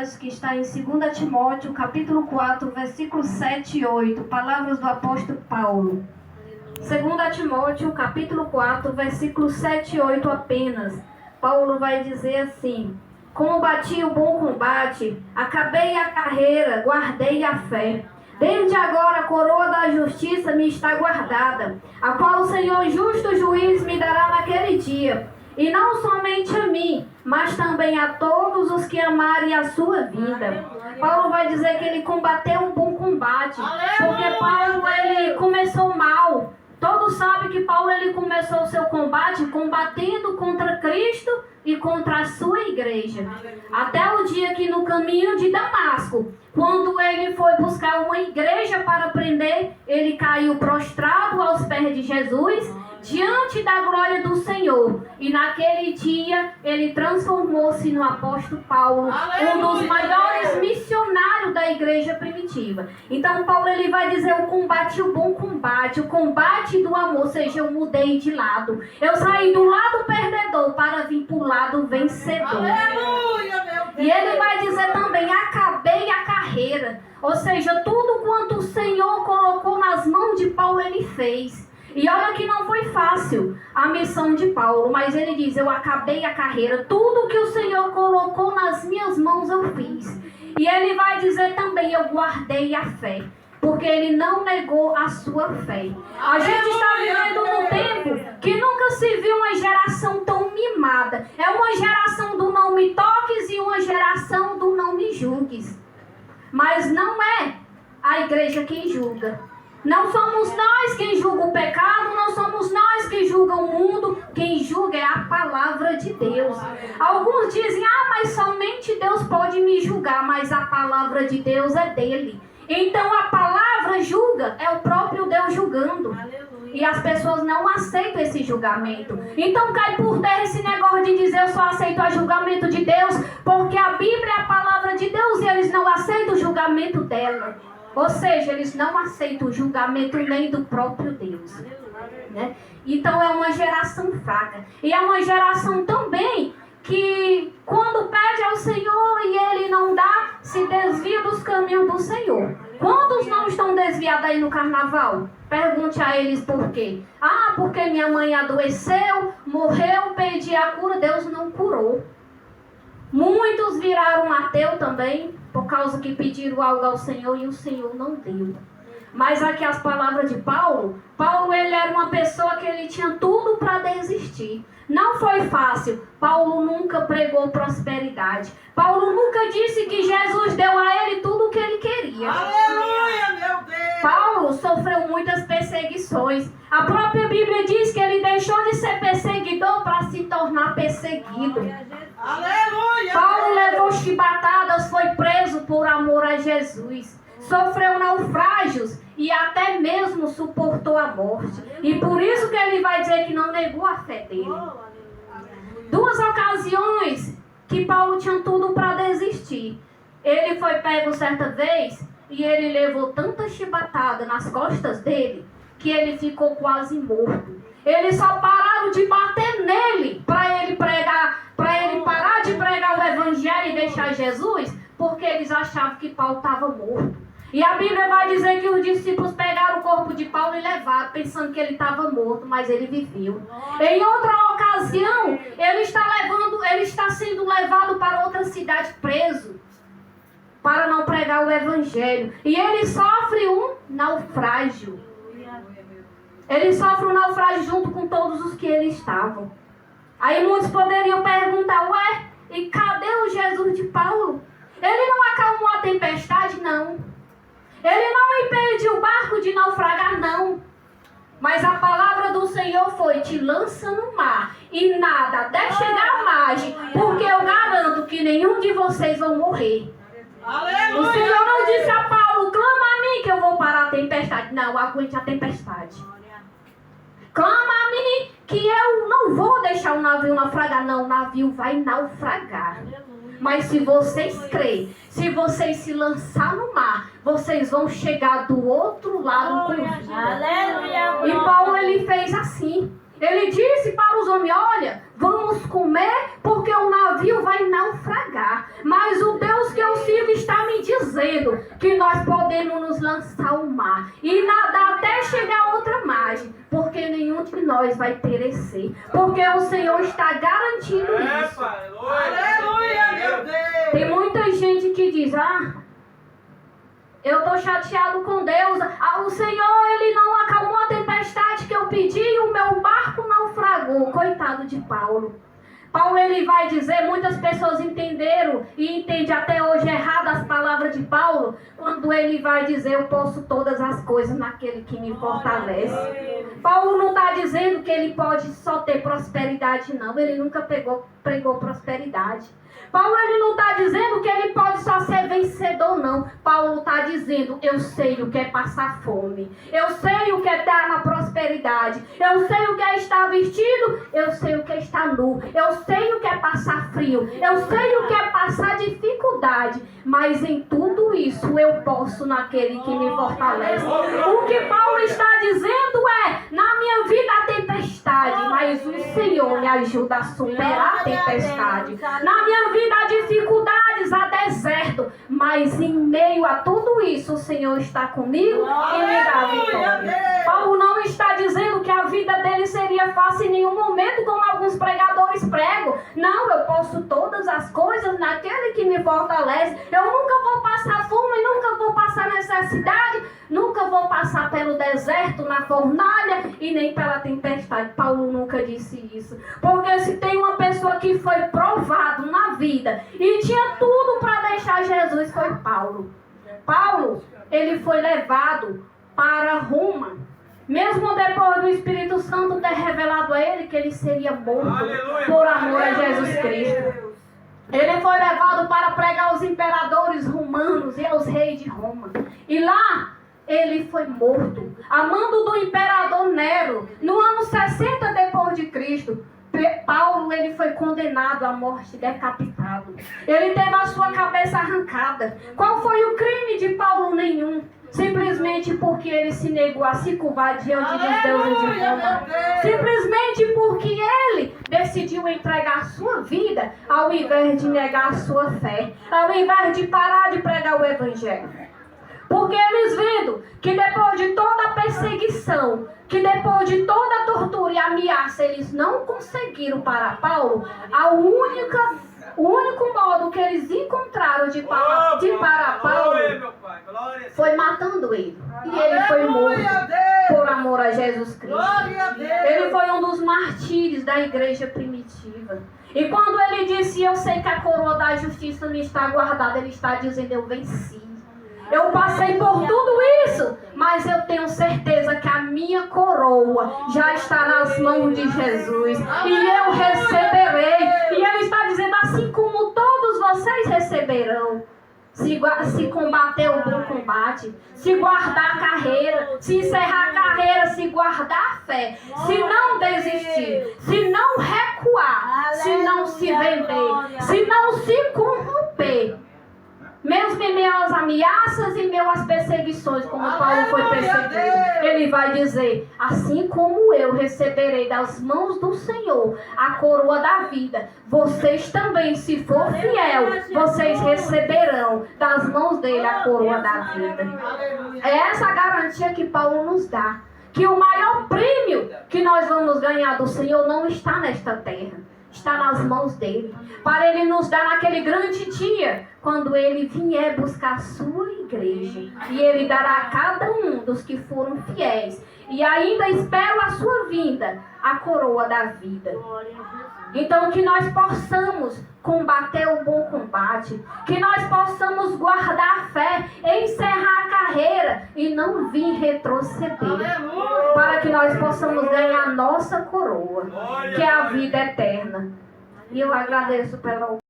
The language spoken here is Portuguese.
passagem que está em 2 Timóteo, capítulo 4, versículos 7 e 8, palavras do apóstolo Paulo. 2 Timóteo, capítulo 4, versículos 7 e 8 apenas. Paulo vai dizer assim: combati o bom combate, acabei a carreira, guardei a fé. Desde agora a coroa da justiça me está guardada, a qual o Senhor justo juiz me dará naquele dia. E não somente a mim, mas também a todos os que amarem a sua vida. Paulo vai dizer que ele combateu um bom combate, porque Paulo ele começou mal. Todos sabem que Paulo ele começou o seu combate combatendo contra Cristo e contra a sua igreja. Até o dia que no caminho de Damasco, quando ele foi buscar uma igreja para prender, ele caiu prostrado aos pés de Jesus, diante da glória do Senhor. E naquele dia ele transformou-se no apóstolo Paulo, um dos maiores missionários da igreja primitiva. Então Paulo ele vai dizer: eu combati o bom combate, o combate do amor. Ou seja, eu mudei de lado. Eu saí do lado perdedor para vir para o lado vencedor. Aleluia, meu Deus. E ele vai dizer também: acabei a carreira. Ou seja, tudo quanto o Senhor colocou nas mãos de Paulo, ele fez. E olha que não foi fácil a missão de Paulo, mas ele diz: eu acabei a carreira, tudo que o Senhor colocou nas minhas mãos eu fiz. E ele vai dizer também: eu guardei a fé, porque ele não negou a sua fé. A gente está vivendo num tempo que nunca se viu uma geração tão mimada. É uma geração do não me toques e uma geração do não me julgues. Mas não é a igreja quem julga. Não somos nós quem julga o pecado, não somos nós quem julga o mundo. Quem julga é a palavra de Deus. Alguns dizem: mas somente Deus pode me julgar, mas a palavra de Deus é dele. Então a palavra julga, é o próprio Deus julgando. E as pessoas não aceitam esse julgamento. Então cai por terra esse negócio de dizer: eu só aceito o julgamento de Deus, porque a Bíblia é a palavra de Deus e eles não aceitam o julgamento dela. Ou seja, eles não aceitam o julgamento nem do próprio Deus, né? Então é uma geração fraca. E é uma geração também que quando pede ao Senhor e ele não dá, se desvia dos caminhos do Senhor. Quantos não estão desviados aí no carnaval? Pergunte a eles por quê. Porque minha mãe adoeceu, morreu, pedi a cura, Deus não curou. Muitos viraram ateu também, por causa que pediram algo ao Senhor e o Senhor não deu. Mas aqui as palavras de Paulo, ele era uma pessoa que ele tinha tudo para desistir. Não foi fácil. Paulo nunca pregou prosperidade. Paulo nunca disse que Jesus deu a ele tudo o que ele queria. Aleluia, meu Deus. Paulo sofreu muitas perseguições. A própria Bíblia diz que ele deixou de ser perseguidor para se tornar perseguido. Aleluia. Paulo levou chibatadas, foi preso por amor a Jesus. Sofreu naufrágios e até mesmo suportou a morte. E por isso que ele vai dizer que não negou a fé dele. Duas ocasiões que Paulo tinha tudo para desistir. Ele foi pego certa vez e ele levou tanta chibatada nas costas dele que ele ficou quase morto. Eles só pararam de bater nele para ele parar de pregar o evangelho e deixar Jesus, porque eles achavam que Paulo estava morto. E a Bíblia vai dizer que os discípulos pegaram o corpo de Paulo e levaram, pensando que ele estava morto, mas ele viveu. Em outra ocasião, ele está sendo levado para outra cidade preso, para não pregar o evangelho. E ele sofre um naufrágio. Ele sofre um naufrágio junto com todos os que ele estavam. Aí muitos poderiam perguntar: e cadê o Jesus de Paulo? Ele não acalmou a tempestade? Não. Ele não impediu o barco de naufragar? Não. Mas a palavra do Senhor foi: te lança no mar e nada até chegar à margem, porque eu garanto que nenhum de vocês vão morrer. Aleluia. O Senhor não disse a Paulo: clama a mim que eu vou parar a tempestade. Não, aguente a tempestade. Clama a mim que eu não vou deixar o navio naufragar. Não, o navio vai naufragar. Mas se vocês crerem, se vocês se lançar no mar, vocês vão chegar do outro lado com vida. Aleluia. E Paulo ele fez assim. Ele disse para os homens: olha, vamos comer porque o navio vai naufragar. Mas o Deus que eu Bíblia está me dizendo que nós podemos nos lançar ao mar e nadar até chegar a outra margem, porque nenhum de nós vai perecer, porque o Senhor está garantindo isso. Aleluia, meu Deus. Tem muita gente que diz, eu estou chateado com Deus, o Senhor, Ele não acalmou a tempestade que eu pedi e o meu barco naufragou. Coitado de Paulo. Paulo, ele vai dizer, muitas pessoas entenderam e entendem até hoje errado as palavras de Paulo, quando ele vai dizer, eu posso todas as coisas naquele que me fortalece. Paulo não está dizendo que ele pode só ter prosperidade, não. Ele nunca pregou prosperidade. Paulo, ele não está dizendo que ele pode só ser vencedor, não. Paulo está dizendo, eu sei o que é passar fome. Eu sei o que é estar na prosperidade. Eu sei o que é estar vestido. Eu sei o que é estar nu. Eu sei o que é passar frio. Eu sei o que é passar dificuldade. Mas em tudo isso eu posso naquele que me fortalece. O que Paulo está dizendo é, na minha vida há tempestade, mas o Senhor me ajuda a superar a tempestade. Na minha vida há dificuldades, há deserto, mas em meio a tudo isso o Senhor está comigo e me dá vitória. Paulo não está dizendo que a vida dele seria fácil em nenhum momento, como alguns pregadores pregam. Não, eu posso todas as coisas naquele que me fortalece. Eu nunca vou passar fome, nunca vou passar necessidade, nunca vou passar pelo deserto, na fornalha e nem pela tempestade. Paulo nunca disse isso. Porque se tem uma pessoa que foi provado na vida e tinha tudo para deixar Jesus, foi Paulo. Paulo, ele foi levado para Roma. Mesmo depois do Espírito Santo ter revelado a ele que ele seria morto por amor a Jesus Cristo. Ele foi levado para pregar aos imperadores romanos e aos reis de Roma. E lá ele foi morto, a mando do imperador Nero, no ano 60 depois de Cristo. Paulo, ele foi condenado à morte, decapitado. Ele teve a sua cabeça arrancada. Qual foi o crime de Paulo? Nenhum. Simplesmente porque ele se negou a se curvar diante dos deuses de Roma. Simplesmente porque ele decidiu entregar a sua vida ao invés de negar a sua fé, ao invés de parar de pregar o Evangelho. Porque eles vendo que depois de toda a perseguição, que depois de toda a tortura e ameaça, eles não conseguiram parar Paulo, o único modo que eles encontraram de parar Paulo foi matando ele. E ele foi morto por amor a Jesus Cristo. Ele foi um dos martírios da igreja primitiva. E quando ele disse, eu sei que a coroa da justiça me está guardada, ele está dizendo, eu venci. Eu passei por tudo isso, mas eu tenho certeza que a minha coroa já está nas mãos de Jesus. E eu receberei. E ele está dizendo, assim como todos vocês receberão. Se combater o bom combate, se guardar a carreira, se encerrar a carreira, se guardar a fé, se não desistir, se não recuar, se não se vender, se não se corromper. Mesmo em meio às ameaças e em meio às perseguições, como Paulo foi perseguido, ele vai dizer, assim como eu receberei das mãos do Senhor a coroa da vida, vocês também, se for fiel, vocês receberão das mãos dele a coroa da vida. É essa a garantia que Paulo nos dá, que o maior prêmio que nós vamos ganhar do Senhor não está nesta terra, está nas mãos dele, para ele nos dar naquele grande dia, quando ele vier buscar a sua igreja, e ele dará a cada um dos que foram fiéis, e ainda espero a sua vinda, a coroa da vida. Então que nós possamos combater o bom combate, que nós possamos guardar a fé, encerrar a carreira e não vir retroceder, para que nós possamos ganhar a nossa coroa, que é a vida eterna. E eu agradeço pela